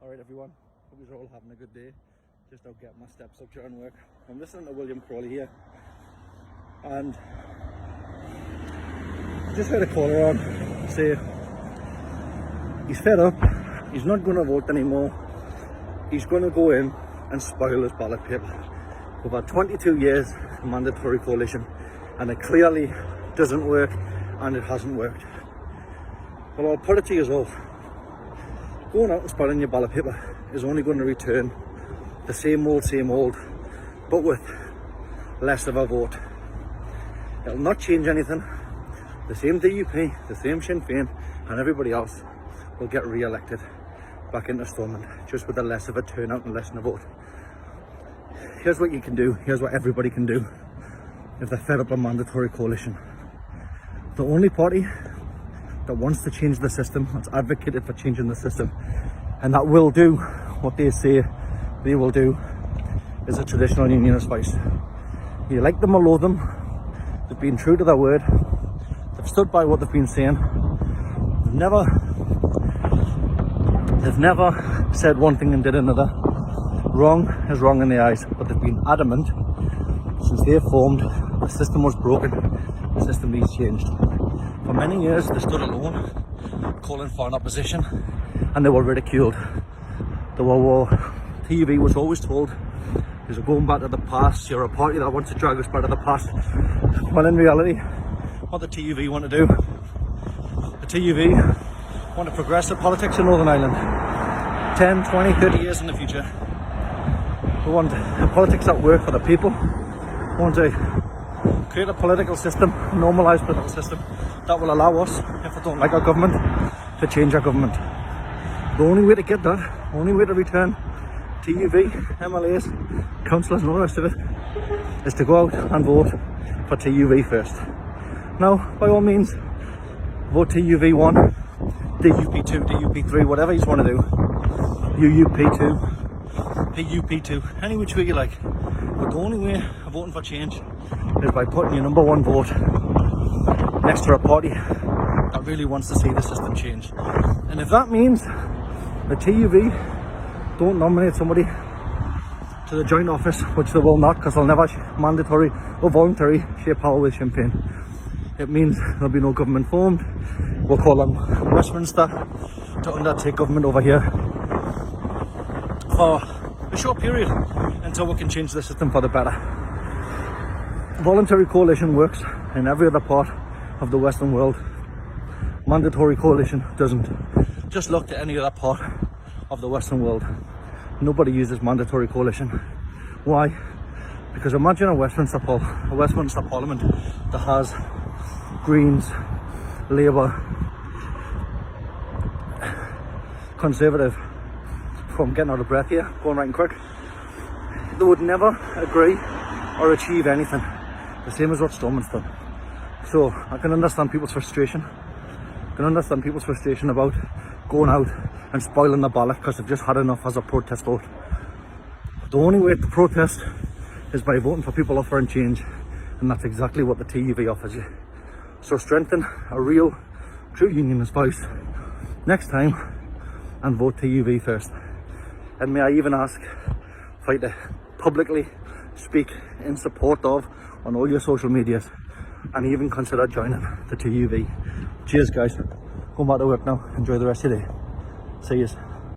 Alright everyone, hope you're all having a good day. Just out getting my steps up during work. I'm listening to William Crawley here, and I just heard a caller on say he's fed up, he's not going to vote anymore, he's going to go in and spoil his ballot paper. We've had 22 years of mandatory coalition and it clearly doesn't work, and it hasn't worked. Well, I'll put it to you all. Going out and spoiling your ballot paper is only going to return the same old, but with less of a vote. It'll not change anything. The same DUP, the same Sinn Féin and everybody else will get re-elected back into Stormont, just with a less of a turnout and less of a vote. Here's what you can do, here's what everybody can do if they're fed up a mandatory coalition. The only party that wants to change the system, that's advocated for changing the system, and that will do what they say they will do, is a traditional unionist voice. You like them or loathe them, they've been true to their word, they've stood by what they've been saying, they've never said one thing and did another. Wrong is wrong in their eyes, but they've been adamant since they formed. The system was broken, the system needs changed. For many years they stood alone, calling for an opposition, and they were ridiculed. TV was always told, you're going back to the past, you're a party that wants to drag us back to the past. Well, in reality, what the TUV want to do, the TUV want to progress the politics in Northern Ireland 10, 20, 30 years in the future. We want politics that work for the people. We want to create a political system, a normalised political system that will allow us, if we don't like our government, to change our government. The only way to get that, the only way to return TUV, MLAs, councillors and all the rest of it, is to go out and vote for TUV first. Now, by all means, vote TUV1, DUP2, DUP3, whatever you want to do, UUP2, PUP2, any which way you like. But the only way of voting for change is by putting your number one vote next to a party that really wants to see the system change. And if that means the TUV don't nominate somebody to the joint office, which they will not, because they'll never mandatory or voluntary share power with Sinn Féin, it means there'll be no government formed. We'll call on Westminster to undertake government over here for a short period until we can change the system for the better. Voluntary coalition works in every other part of the Western world. Mandatory coalition doesn't. Just look to any other part of the Western world. Nobody uses mandatory coalition. Why? Because imagine a Westminster Parliament that has Greens, Labour, Conservative. I'm getting out of breath here, going right and quick. They would never agree or achieve anything, the same as what Stormont's done. So I can understand people's frustration. I can understand people's frustration about going out and spoiling the ballot because they've just had enough as a protest vote. The only way to protest is by voting for people offering change, and that's exactly what the TUV offers you. So strengthen a real, true unionist voice next time and vote TUV first. And may I even ask for you to publicly speak in support of on all your social medias, and even consider joining the TUV. Cheers guys, going back to work now, enjoy the rest of your day, see yous.